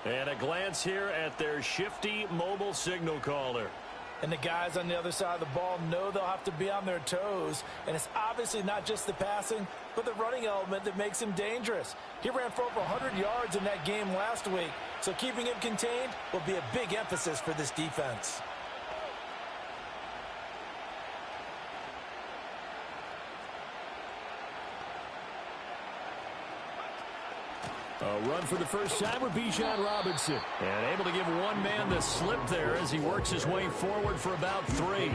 And a glance here at their shifty mobile signal caller. And the guys on the other side of the ball know they'll have to be on their toes. And it's obviously not just the passing, but the running element that makes him dangerous. He ran for over 100 yards in that game last week, so keeping him contained will be a big emphasis for this defense. A run for the first time with Bijan Robinson. And able to give one man the slip there as he works his way forward for about 3.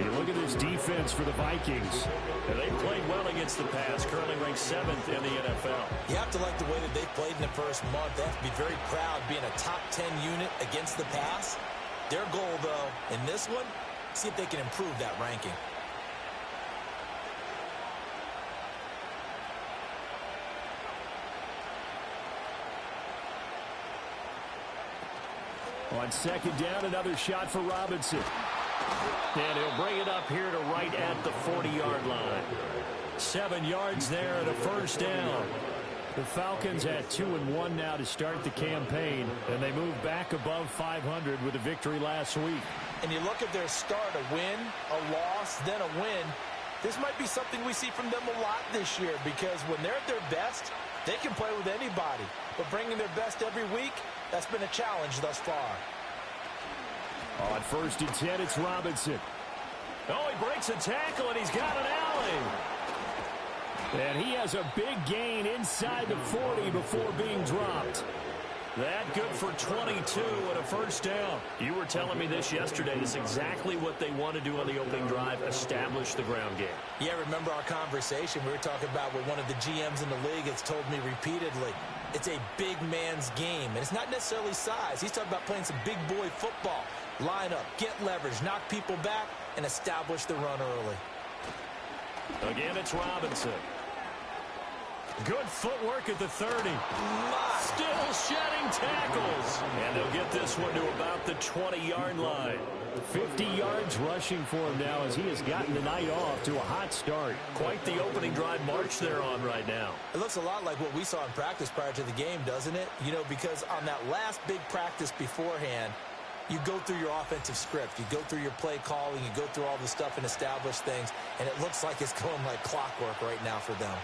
You look at this defense for the Vikings. And they played well against the pass, currently ranked 7th in the NFL. You have to like the way that they played in the first month. They have to be very proud being a top 10 unit against the pass. Their goal, though, in this one, see if they can improve that ranking. On second down, another shot for Robinson. And he'll bring it up here to right at the 40-yard line. 7 yards there and a first down. The Falcons had 2-1 now to start the campaign, and they move back above 500 with a victory last week. And you look at their start, a win, a loss, then a win. This might be something we see from them a lot this year, because when they're at their best, they can play with anybody. But bringing their best every week, that's been a challenge thus far. On 1st and 10, it's Robinson. Oh, he breaks a tackle, and he's got an alley. And he has a big gain inside the 40 before being dropped. That good for 22 and a first down. You were telling me this yesterday. This is exactly what they want to do on the opening drive, establish the ground game. Yeah, remember our conversation? We were talking about what one of the GMs in the league has told me repeatedly. It's a big man's game, and it's not necessarily size. He's talking about playing some big boy football. Line up, get leverage, knock people back, and establish the run early. Again, it's Robinson. Good footwork at the 30. Still shedding tackles. And they'll get this one to about the 20-yard line. 50 yards rushing for him now as he has gotten the night off to a hot start. Quite the opening drive march they're on right now. It looks a lot like what we saw in practice prior to the game, doesn't it? You know, because on that last big practice beforehand, you go through your offensive script. You go through your play calling. You go through all the stuff and establish things. And it looks like it's going like clockwork right now for them.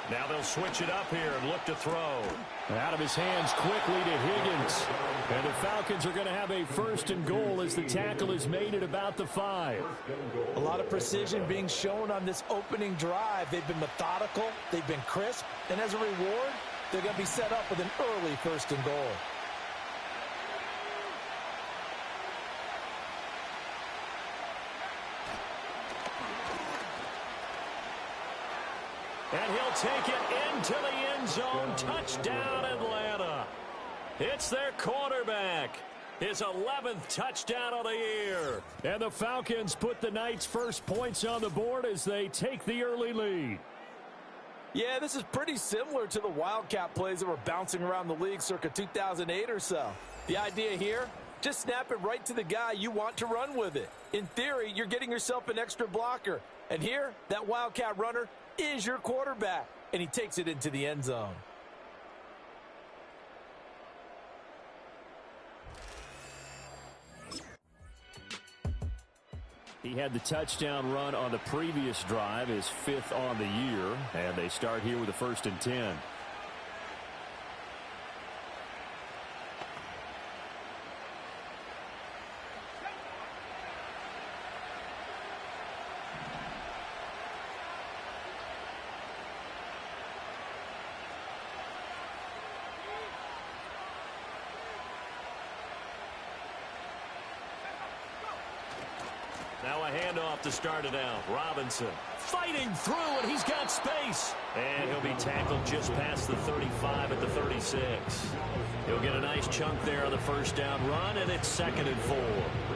Now they'll switch it up here and look to throw. Out of his hands quickly to Higgins. And the Falcons are going to have a 1st and goal as the tackle is made at about the 5. A lot of precision being shown on this opening drive. They've been methodical. They've been crisp. And as a reward, they're going to be set up with an early 1st and goal. And he'll take it into the end zone. Touchdown, Atlanta. It's their quarterback. His 11th touchdown of the year. And the Falcons put the night's first points on the board as they take the early lead. Yeah, this is pretty similar to the Wildcat plays that were bouncing around the league circa 2008 or so. The idea here, just snap it right to the guy you want to run with it. In theory, you're getting yourself an extra blocker. And here, that Wildcat runner is your quarterback, and he takes it into the end zone. He had the touchdown run on the previous drive, his 5th on the year, and they start here with a 1st and 10. Now a handoff to start it out. Robinson fighting through, and he's got space. And he'll be tackled just past the 35 at the 36. 26. He'll get a nice chunk there on the first down run, and it's 2nd and 4.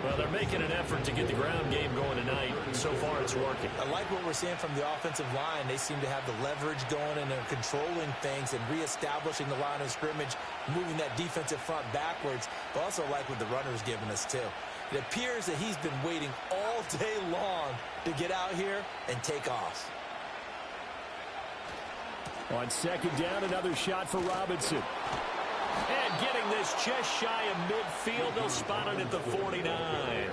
Well, they're making an effort to get the ground game going tonight. So far, it's working. I like what we're seeing from the offensive line. They seem to have the leverage going, and they're controlling things and reestablishing the line of scrimmage, moving that defensive front backwards. But also like what the runner's giving us, too. It appears that he's been waiting all day long to get out here and take off. On 2nd down, another shot for Robinson. And getting this just shy of midfield, they'll spot it at the 49.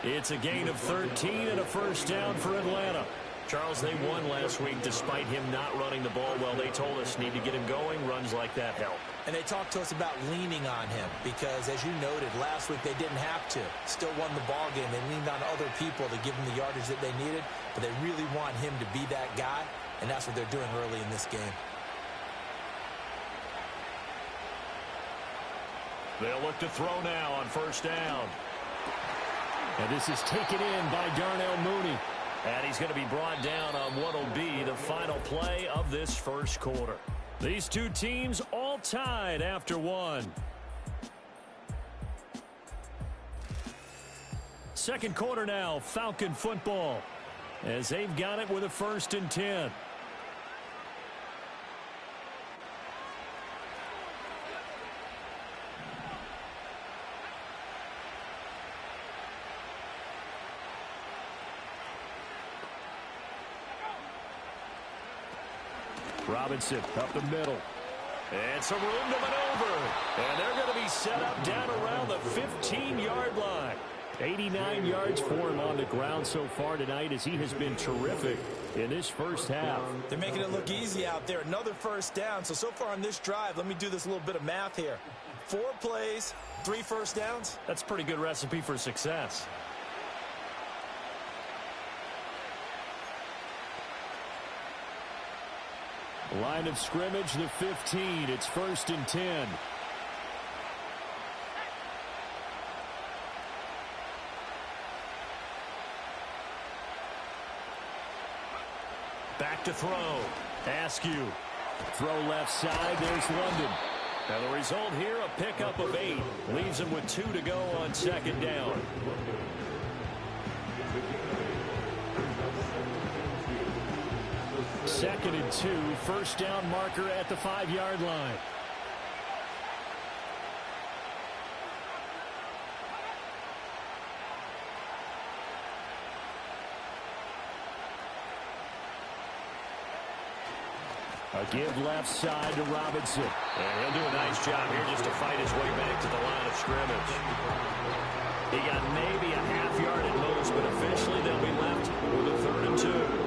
It's a gain of 13 and a first down for Atlanta. Charles, they won last week despite him not running the ball well. They told us need to get him going. Runs like that help. And they talked to us about leaning on him because, as you noted, last week they didn't have to. Still won the ball game. They leaned on other people to give them the yardage that they needed, but they really want him to be that guy, and that's what they're doing early in this game. They'll look to throw now on first down. And this is taken in by Darnell Mooney. And he's going to be brought down on what will be the final play of this first quarter. These two teams all tied after one. Second quarter now, Falcon football, as they've got it with a 1st and 10. Robinson up the middle. And some room to maneuver. And they're going to be set up down around the 15-yard line. 89 yards for him on the ground so far tonight as he has been terrific in this first half. They're making it look easy out there. Another first down. So far on this drive, let me do this little bit of math here. 4 plays, 3 first downs. That's a pretty good recipe for success. Line of scrimmage, the 15. It's 1st and 10. Back to throw. Askew. Throw left side. There's London. And the result here, a pickup of 8. Leaves him with 2 to go on 2nd down. Second and 2, first down marker at the 5-yard line. A give left side to Robinson. And he'll do a nice job here just to fight his way back to the line of scrimmage. He got maybe a half yard at most, but officially they'll be left with a 3rd and 2.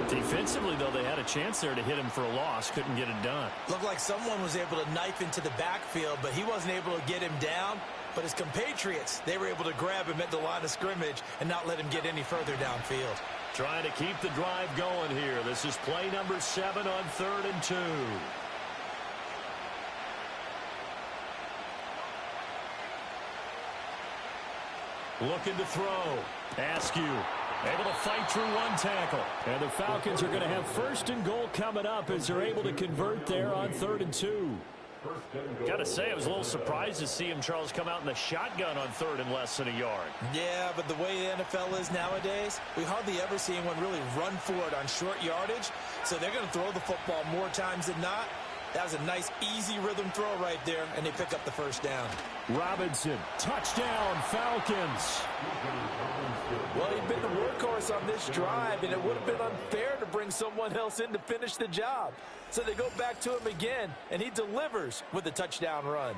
Defensively, though, they had a chance there to hit him for a loss. Couldn't get it done. Looked like someone was able to knife into the backfield, but he wasn't able to get him down. But his compatriots, they were able to grab him at the line of scrimmage and not let him get any further downfield. Trying to keep the drive going here. This is play number 7 on 3rd and 2. Looking to throw. Askew. Able to fight through one tackle. And the Falcons are going to have 1st and goal coming up as they're able to convert there on 3rd and 2. Got to say, I was a little surprised to see him, Charles, come out in the shotgun on 3rd and less than a yard. Yeah, but the way the NFL is nowadays, we hardly ever see anyone really run for it on short yardage. So they're going to throw the football more times than not. That was a nice, easy rhythm throw right there, and they pick up the first down. Robinson, touchdown, Falcons. Well, he'd been the workhorse on this drive, and it would have been unfair to bring someone else in to finish the job. So they go back to him again, and he delivers with a touchdown run.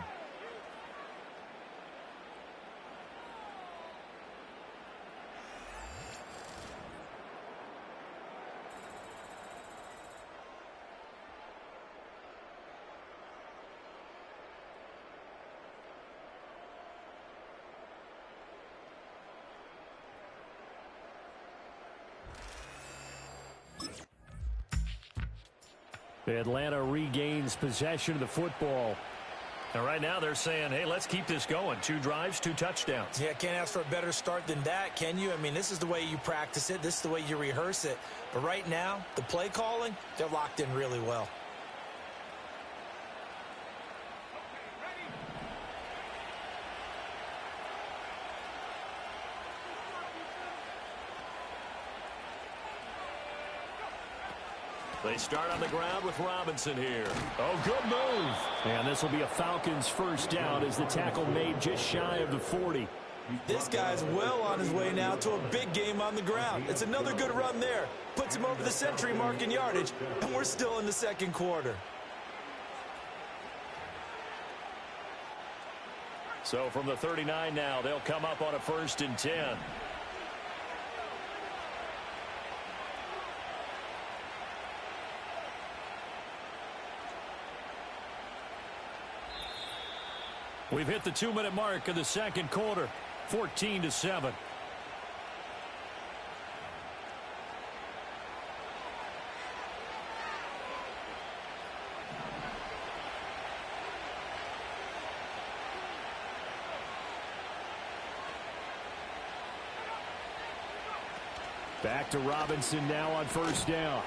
Atlanta regains possession of the football. And right now they're saying, hey, let's keep this going. 2 drives, 2 touchdowns. Yeah, can't ask for a better start than that, can you? I mean, this is the way you practice it. This is the way you rehearse it. But right now, the play calling, they're locked in really well. They start on the ground with Robinson here. Oh, good move. And this will be a Falcons first down as the tackle made just shy of the 40. This guy's well on his way now to a big game on the ground. It's another good run there. Puts him over the century mark in yardage, and we're still in the second quarter. So from the 39 now, they'll come up on a 1st and 10. We've hit the 2-minute mark of the second quarter, 14-7. Back to Robinson now on 1st down.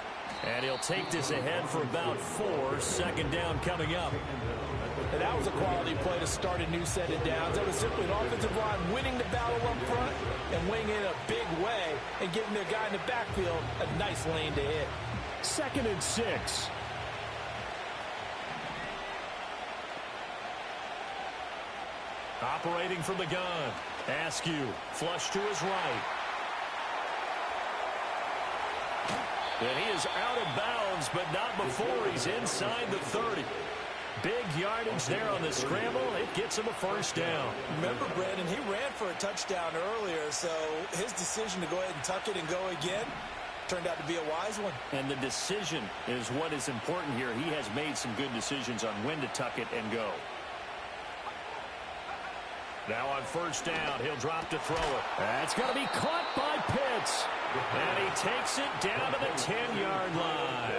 And he'll take this ahead for about 4. 2nd down coming up. And that was a quality play to start a new set of downs. That was simply an offensive line winning the battle up front and winning in a big way and giving their guy in the backfield a nice lane to hit. 2nd and 6. Operating from the gun. Askew, flush to his right. And he is out of bounds, but not before he's inside the 30. Big yardage there on the scramble. It gets him a 1st down. Remember, Brandon, he ran for a touchdown earlier, so his decision to go ahead and tuck it and go again turned out to be a wise one. And the decision is what is important here. He has made some good decisions on when to tuck it and go. Now on 1st down, he'll drop to throw it. That's going to be caught by Pitts. And he takes it down to the 10-yard line.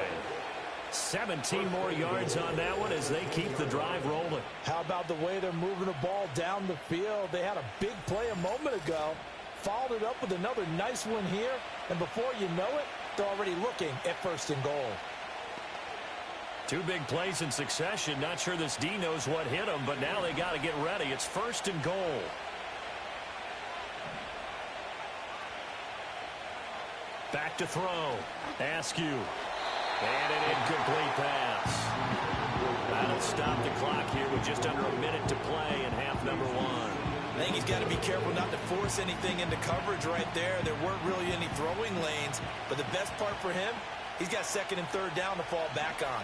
17 more yards on that one as they keep the drive rolling. How about the way they're moving the ball down the field? They had a big play a moment ago, followed it up with another nice one here, and before you know it, they're already looking at 1st and goal. 2 big plays in succession. Not sure this D knows what hit him, but now they got to get ready. It's 1st and goal. Back to throw. Askew. And an incomplete pass. That'll stop the clock here with just under a minute to play in half number 1. I think he's got to be careful not to force anything into coverage right there. There weren't really any throwing lanes, but the best part for him, he's got 2nd and 3rd down to fall back on.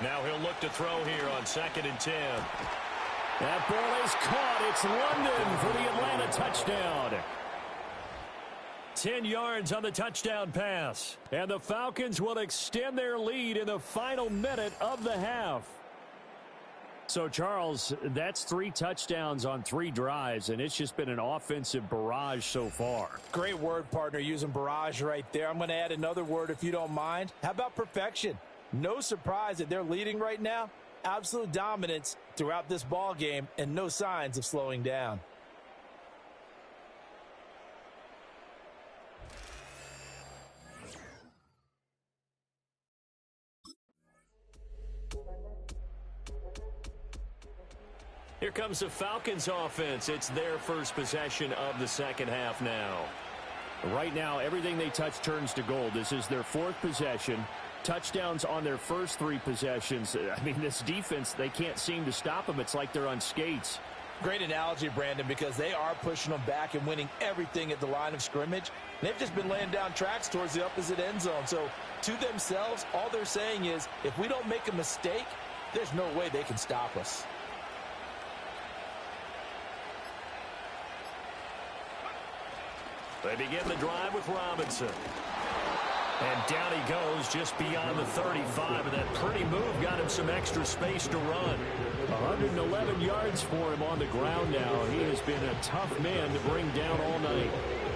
Now he'll look to throw here on 2nd and 10. That ball is caught. It's London for the Atlanta touchdown. 10 yards on the touchdown pass. And the Falcons will extend their lead in the final minute of the half. So, Charles, that's 3 touchdowns on 3 drives, and it's just been an offensive barrage so far. Great word, partner, using barrage right there. I'm going to add another word if you don't mind. How about perfection? No surprise that they're leading right now. Absolute dominance throughout this ball game and no signs of slowing down. Here comes the Falcons offense. It's their first possession of the second half now. Right now, everything they touch turns to gold. This is their 4th possession. Touchdowns on their first 3 possessions. I mean, this defense, they can't seem to stop them. It's like they're on skates. Great analogy, Brandon, because they are pushing them back and winning everything at the line of scrimmage. They've just been laying down tracks towards the opposite end zone. So, to themselves, all they're saying is, if we don't make a mistake, there's no way they can stop us. They begin the drive with Robinson. And down he goes just beyond the 35. And that pretty move got him some extra space to run. 111 yards for him on the ground now. He has been a tough man to bring down all night.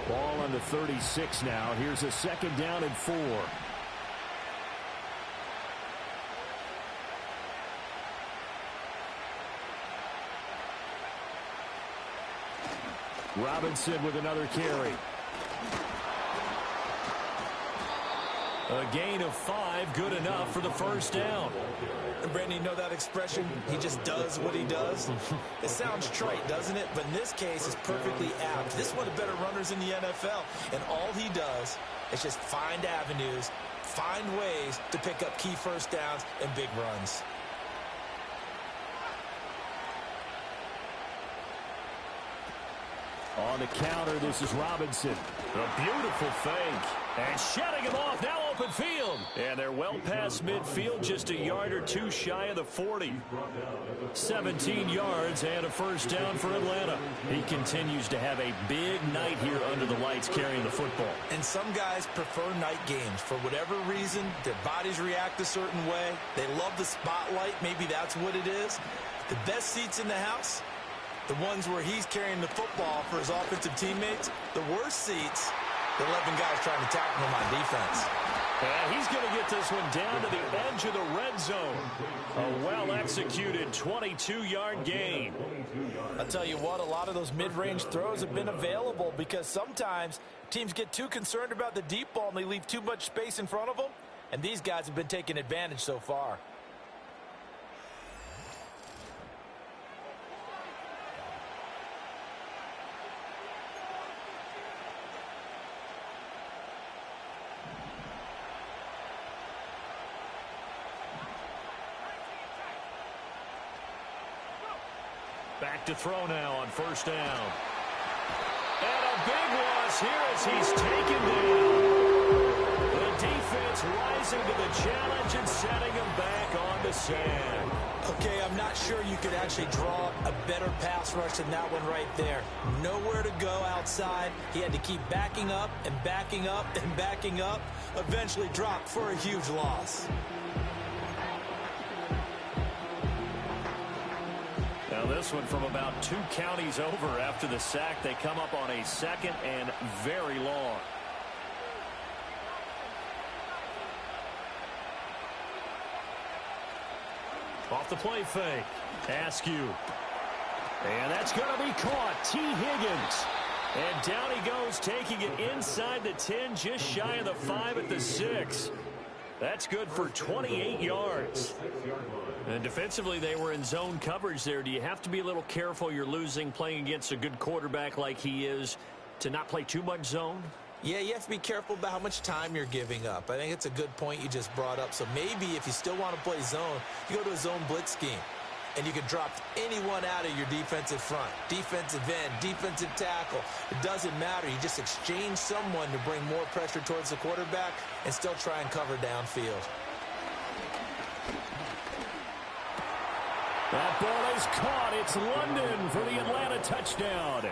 Ball on the 36 now. Here's a 2nd down and 4. Robinson with another carry. A gain of 5, good enough for the first down. And Brandon, you know that expression? He just does what he does. It sounds trite, doesn't it? But in this case, it's perfectly apt. This is one of the better runners in the NFL. And all he does is just find avenues, find ways to pick up key first downs and big runs. On the counter, this is Robinson. A beautiful fake. And shutting him off, now open field. And they're well past midfield, just a yard or two shy of the 40. 17 yards and a first down for Atlanta. He continues to have a big night here under the lights carrying the football. And some guys prefer night games. For whatever reason, their bodies react a certain way. They love the spotlight. Maybe that's what it is. The best seats in the house, the ones where he's carrying the football for his offensive teammates. The worst seats, the 11 guys trying to tackle him on defense. And he's going to get this one down to the edge of the red zone. A well-executed 22-yard gain. I'll tell you what, a lot of those mid-range throws have been available because sometimes teams get too concerned about the deep ball and they leave too much space in front of them. And these guys have been taking advantage so far. Back to throw now on first down. And a big loss here as he's taken down. The defense rising to the challenge and setting him back on the sand. Okay, I'm not sure you could actually draw a better pass rush than that one right there. Nowhere to go outside. He had to keep backing up and backing up and backing up. Eventually dropped for a huge loss. Now this one from about 2 counties over after the sack. They come up on a second and very long. Off the play fake. Askew. And that's going to be caught. T. Higgins. And down he goes, taking it inside the 10, just shy of the 5 at the 6. That's good for 28 yards. And defensively, they were in zone coverage there. Do you have to be a little careful you're losing playing against a good quarterback like he is to not play too much zone? Yeah, you have to be careful about how much time you're giving up. I think it's a good point you just brought up. So maybe if you still want to play zone, you go to a zone blitz scheme. And you can drop anyone out of your defensive front. Defensive end, defensive tackle. It doesn't matter. You just exchange someone to bring more pressure towards the quarterback and still try and cover downfield. That ball is caught. It's London for the Atlanta touchdown.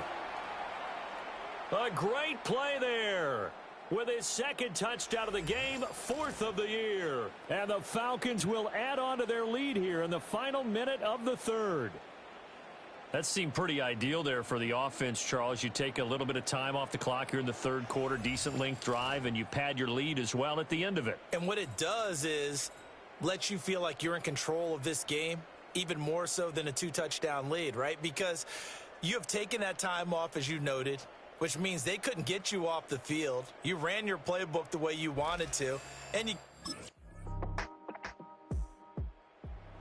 A great play there. With his second touchdown of the game, 4th of the year. And the Falcons will add on to their lead here in the final minute of the 3rd. That seemed pretty ideal there for the offense, Charles. You take a little bit of time off the clock here in the 3rd quarter, decent length drive, and you pad your lead as well at the end of it. And what it does is let you feel like you're in control of this game, even more so than a 2-touchdown lead, right? Because you have taken that time off, as you noted, which means they couldn't get you off the field. You ran your playbook the way you wanted to, and you...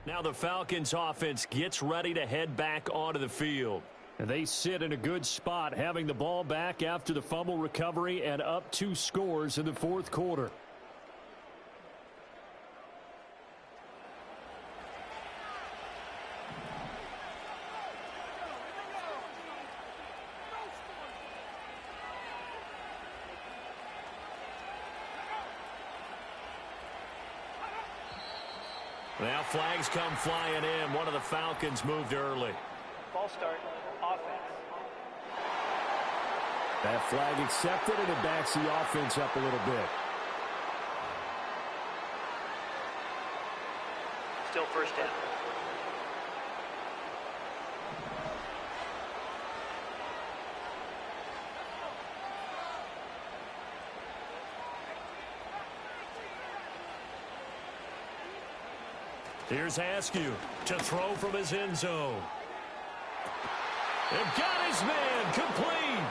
Now the Falcons offense gets ready to head back onto the field. And they sit in a good spot, having the ball back after the fumble recovery and up 2 scores in the 4th quarter. Now flags come flying in. One of the Falcons moved early. Ball start, offense. That flag accepted, and it backs the offense up a little bit. Still first down. Here's Askew to throw from his end zone. And got his man complete.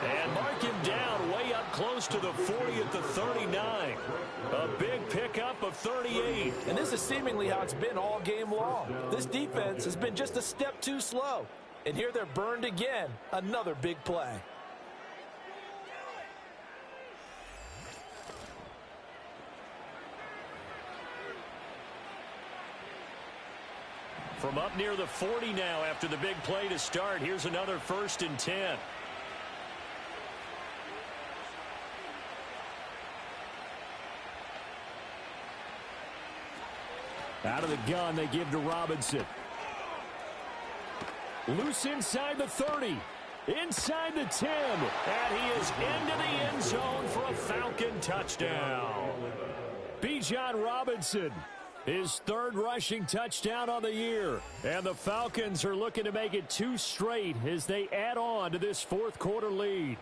And mark him down way up close to the 40 at the 39. A 38. And this is seemingly how it's been all game long. This defense has been just a step too slow. And here they're burned again. Another big play. From up near the 40 now after the big play to start. Here's another 1st and 10. Out of the gun, they give to Robinson. Loose inside the 30. Inside the 10. And he is into the end zone for a Falcon touchdown. Bijan Robinson, his 3rd rushing touchdown on the year. And the Falcons are looking to make it 2 straight as they add on to this 4th quarter lead.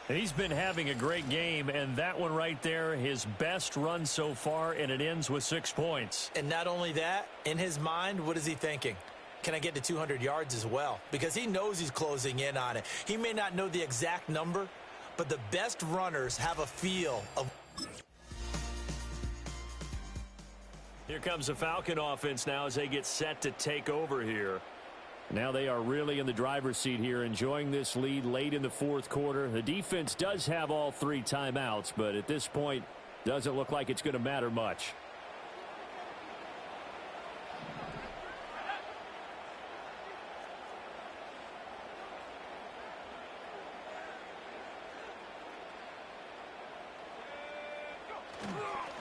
He's been having a great game, and that one right there, his best run so far, and it ends with 6 points. And not only that, in his mind, what is he thinking? Can I get to 200 yards as well? Because he knows he's closing in on it. He may not know the exact number, but the best runners have a feel of... Here comes the Falcon offense now as they get set to take over here. Now they are really in the driver's seat here, enjoying this lead late in the 4th quarter. The defense does have all 3 timeouts, but at this point, doesn't look like it's going to matter much.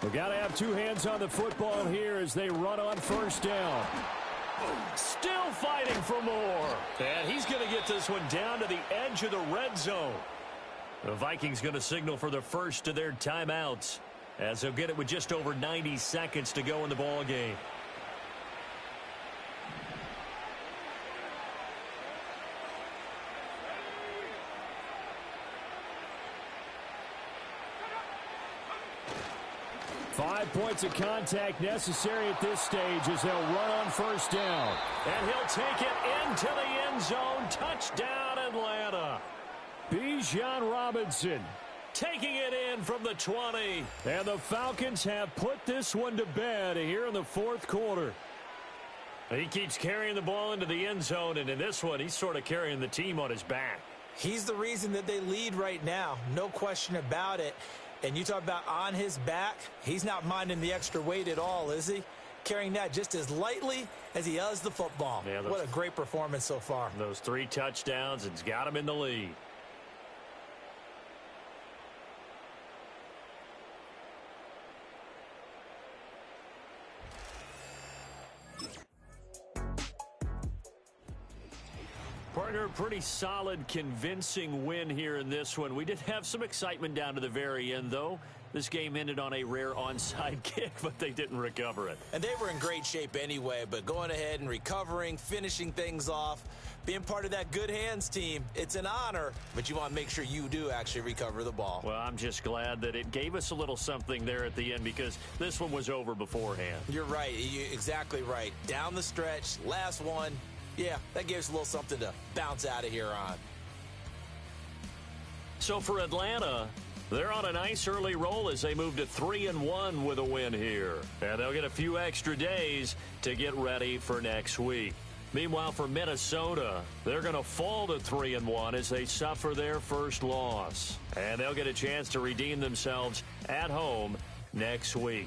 We've got to have 2 hands on the football here as they run on 1st down. Still fighting for more. And he's going to get this one down to the edge of the red zone. The Vikings going to signal for the first of their timeouts as they'll get it with just over 90 seconds to go in the ball game. Five points of contact necessary at this stage as they'll run on 1st down. And he'll take it into the end zone. Touchdown, Atlanta. Bijan Robinson taking it in from the 20. And the Falcons have put this one to bed here in the 4th quarter. He keeps carrying the ball into the end zone, and in this one, he's sort of carrying the team on his back. He's the reason that they lead right now. No question about it. And you talk about on his back, he's not minding the extra weight at all, is he? Carrying that just as lightly as he does the football. Yeah, what a great performance so far. Those 3 touchdowns, it's got him in the lead. Partner, pretty solid, convincing win here in this one. We did have some excitement down to the very end, though. This game ended on a rare onside kick, but they didn't recover it. And they were in great shape anyway, but going ahead and recovering, finishing things off, being part of that good hands team, it's an honor, but you want to make sure you do actually recover the ball. Well, I'm just glad that it gave us a little something there at the end because this one was over beforehand. You're right. You're exactly right. Down the stretch, last one. Yeah, that gives a little something to bounce out of here on. So for Atlanta, they're on a nice early roll as they move to 3-1 with a win here. And they'll get a few extra days to get ready for next week. Meanwhile, for Minnesota, they're going to fall to 3-1 as they suffer their first loss. And they'll get a chance to redeem themselves at home next week.